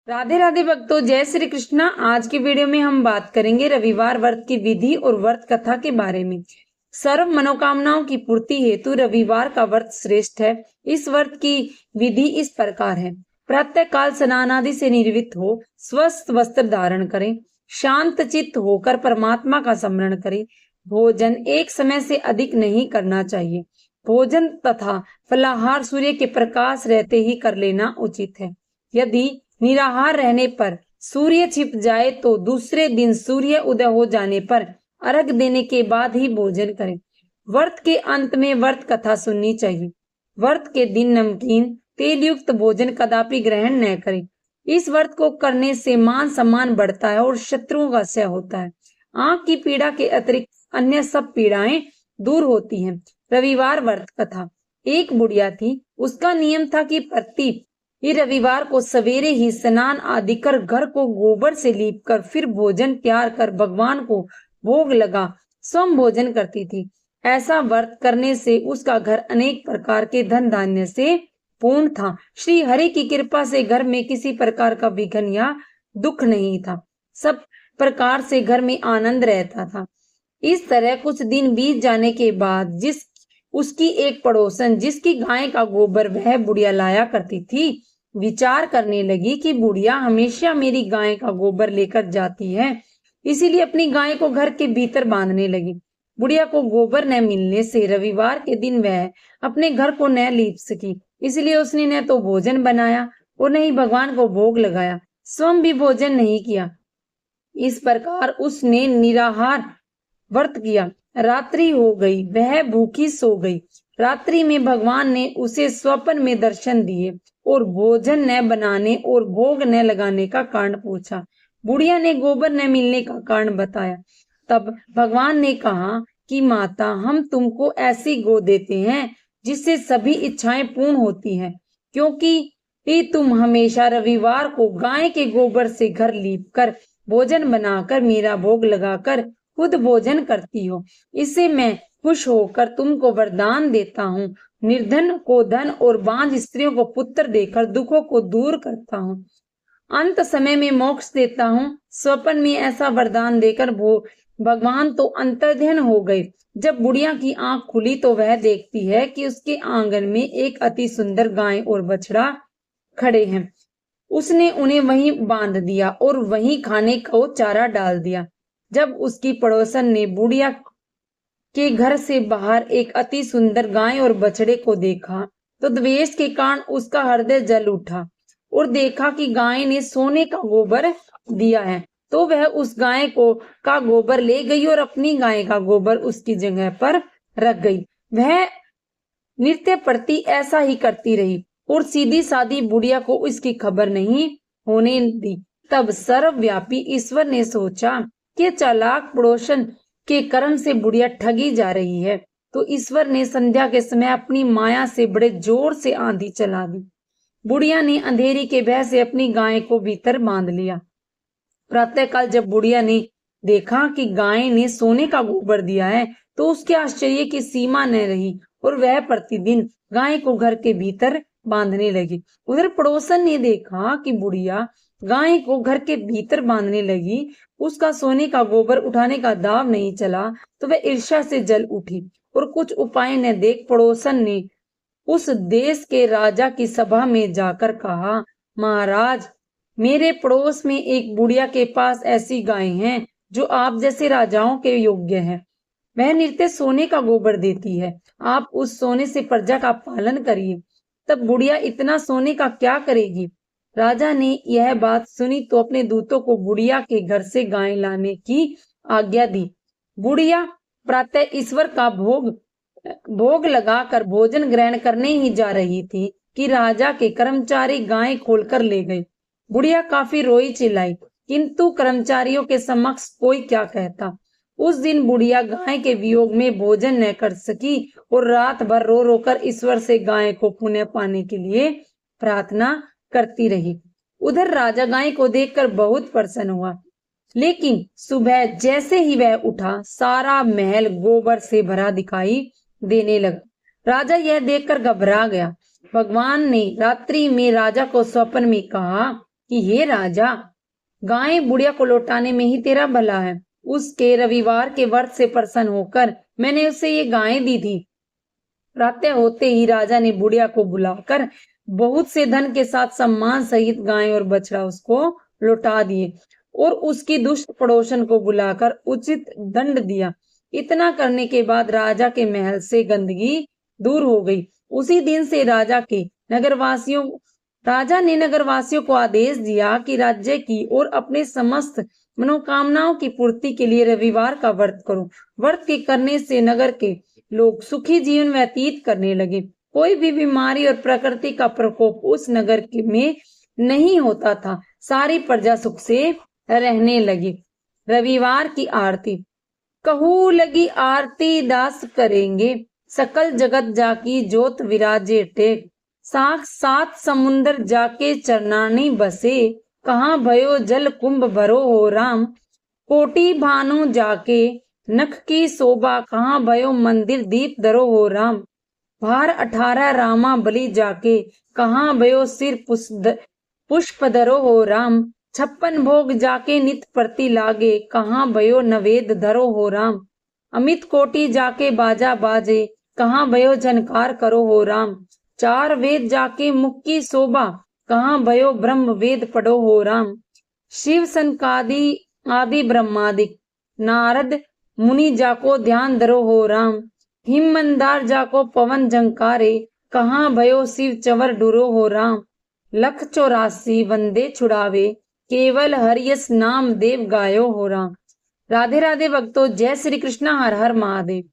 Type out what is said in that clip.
राधे राधे भक्तों, जय श्री कृष्णा। आज की वीडियो में हम बात करेंगे रविवार व्रत की विधि और व्रत कथा के बारे में। सर्व मनोकामनाओं की पूर्ति हेतु रविवार का व्रत श्रेष्ठ है। इस व्रत की विधि इस प्रकार है। प्रातः काल स्नान आदि से निर्वृत्त हो स्वस्थ वस्त्र धारण करें, शांत चित्त होकर परमात्मा का स्मरण करें। भोजन एक समय से अधिक नहीं करना चाहिए। भोजन तथा फलाहार सूर्य के प्रकाश रहते ही कर लेना उचित है। यदि निराहार रहने पर सूर्य छिप जाए तो दूसरे दिन सूर्य उदय हो जाने पर अर्घ देने के बाद ही भोजन करें। व्रत के अंत में व्रत कथा सुननी चाहिए। व्रत के दिन नमकीन तेल युक्त भोजन कदापि ग्रहण न करें। इस व्रत को करने से मान सम्मान बढ़ता है और शत्रुओं का क्षय होता है। आंख की पीड़ा के अतिरिक्त अन्य सब पीड़ाएं दूर होती हैं। रविवार व्रत कथा। एक बुढ़िया थी। उसका नियम था कि प्रति रविवार को सवेरे ही स्नान आदि कर घर को गोबर से लीप कर फिर भोजन तैयार कर भगवान को भोग लगा स्वयं भोजन करती थी। ऐसा व्रत करने से उसका घर अनेक प्रकार के धन धान्य से पूर्ण था। श्री हरि की कृपा से घर में किसी प्रकार का विघ्न या दुख नहीं था। सब प्रकार से घर में आनंद रहता था। इस तरह कुछ दिन बीत जाने के बाद उसकी एक पड़ोसन जिसकी गाय का गोबर वह बुढ़िया लाया करती थी, विचार करने लगी कि बुढ़िया हमेशा मेरी गाय का गोबर लेकर जाती है, इसीलिए अपनी गाय को घर के भीतर बांधने लगी। बुढ़िया को गोबर न मिलने से रविवार के दिन वह अपने घर को न लीप सकी, इसलिए उसने न तो भोजन बनाया और न ही भगवान को भोग लगाया, स्वयं भी भोजन नहीं किया। इस प्रकार उसने निराहार व्रत किया। रात्रि हो गई, वह भूखी सो गई। रात्रि में भगवान ने उसे स्वप्न में दर्शन दिए और भोजन न बनाने और भोग न लगाने का कारण पूछा। बुढ़िया ने गोबर न मिलने का कारण बताया। तब भगवान ने कहा कि माता, हम तुमको ऐसी गो देते हैं जिससे सभी इच्छाएं पूर्ण होती हैं, क्योंकि तुम हमेशा रविवार को गाय के गोबर से घर लीप कर भोजन बनाकर मेरा भोग लगाकर खुद भोजन करती हो। इससे मैं खुश होकर तुमको वरदान देता हूँ। निर्धन को धन और बांझ स्त्रियों को पुत्र देकर दुखों को दूर करता हूँ। अंत समय में मोक्ष देता हूँ। स्वप्न में ऐसा वरदान देकर भगवान तो अंतर्ध्यान हो गए। जब बुढ़िया की आंख खुली तो वह देखती है कि उसके आंगन में एक अति सुंदर गाय और बछड़ा खड़े हैं। उसने उन्हें वहीं बांध दिया और वहीं खाने को चारा डाल दिया। जब उसकी पड़ोसन ने बुढ़िया के घर से बाहर एक अति सुंदर गाय और बछड़े को देखा तो द्वेष के कारण उसका हृदय जल उठा और देखा कि गाय ने सोने का गोबर दिया है, तो वह उस गाय का गोबर ले गई और अपनी गाय का गोबर उसकी जगह पर रख गई। वह नित्य प्रति ऐसा ही करती रही और सीधी सादी बुढ़िया को इसकी खबर नहीं होने दी। तब सर्वव्यापी ईश्वर ने सोचा कि चालाक पड़ोसन के कर्म से बुढ़िया ठगी जा रही है, तो ईश्वर ने संध्या के समय अपनी माया से बड़े जोर से आंधी चला दी। बुढ़िया ने अंधेरी के भय से अपनी गाय को भीतर बांध लिया। प्रातःकाल जब बुढ़िया ने देखा कि गाय ने सोने का गोबर दिया है तो उसके आश्चर्य की सीमा न रही और वह प्रतिदिन गाय को घर के भीतर बांधने लगी। उधर पड़ोसन ने देखा कि बुढ़िया गाय को घर के भीतर बांधने लगी, उसका सोने का गोबर उठाने का दाव नहीं चला, तो वह ईर्ष्या से जल उठी और कुछ उपाय न देख पड़ोसन ने उस देश के राजा की सभा में जाकर कहा, महाराज, मेरे पड़ोस में एक बुढ़िया के पास ऐसी गाय हैं जो आप जैसे राजाओं के योग्य है। वह नित्य सोने का गोबर देती है। आप उस सोने से प्रजा का पालन करिए। तब बुढ़िया इतना सोने का क्या करेगी? राजा ने यह बात सुनी तो अपने दूतों को बुढ़िया के घर से गाय लाने की आज्ञा दी। बुढ़िया प्रातः ईश्वर का भोग लगाकर भोजन ग्रहण करने ही जा रही थी कि राजा के कर्मचारी गाय खोलकर ले गए। बुढ़िया काफी रोई चिल्लाई, किंतु कर्मचारियों के समक्ष कोई क्या कहता। उस दिन बुढ़िया गाय के वियोग में भोजन न कर सकी और रात भर रो रोकर ईश्वर से गाय को पुण्य पाने के लिए प्रार्थना करती रही। उधर राजा गाय को देखकर बहुत प्रसन्न हुआ, लेकिन सुबह जैसे ही वह उठा सारा महल गोबर से भरा दिखाई देने लगा। राजा यह देखकर घबरा गया। भगवान ने रात्रि में राजा को स्वप्न में कहा कि हे राजा, गाय बुढ़िया को लौटाने में ही तेरा भला है। उसके रविवार के व्रत से प्रसन्न होकर मैंने उसे ये गायें दी थी। प्रातः होते ही राजा ने बुढ़िया को बुलाकर बहुत से धन के साथ सम्मान सहित गाय और बछड़ा उसको लौटा दिए और उसकी दुष्ट पड़ोसन को बुलाकर उचित दंड दिया। इतना करने के बाद राजा के महल से गंदगी दूर हो गई। उसी दिन से राजा ने नगरवासियों को आदेश दिया कि राज्य की और अपने समस्त मनोकामनाओं की पूर्ति के लिए रविवार का व्रत करो। व्रत के करने से नगर के लोग सुखी जीवन व्यतीत करने लगे। कोई भी बीमारी और प्रकृति का प्रकोप उस नगर में नहीं होता था। सारी प्रजा सुख से रहने लगी। रविवार की आरती। कहू लगी आरती दास करेंगे, सकल जगत जाकी जोत विराजे टेक। सात समुंदर जाके चरनानी बसे, कहाँ भयो जल कुंभ भरो हो राम। कोटि भानु जाके नख की शोभा, कहाँ भयो मंदिर दीप धरो हो राम। भार 18 रामा बलि जाके, कहाँ भयो सिर पुष्प धरो हो राम। 56 भोग जाके नित प्रति लागे, कहाँ भयो नवेद धरो हो राम। अमित कोटि जाके बाजा बाजे, कहाँ भयो झनकार करो हो राम। 4 वेद जाके मुख की शोभा, कहाँ भयो ब्रह्म वेद पढ़ो हो राम। शिव सनकादि आदि ब्रह्मादिक, नारद मुनि जाको ध्यान धरो हो राम। हिम मंदार जाको पवन झंकारे, कहाँ भयो शिव चवर डुरो हो राम। 184 वंदे छुड़ावे, केवल हरियस नाम देव गायो हो राम। राधे राधे भक्तों, जय श्री कृष्णा, हर हर महादेव।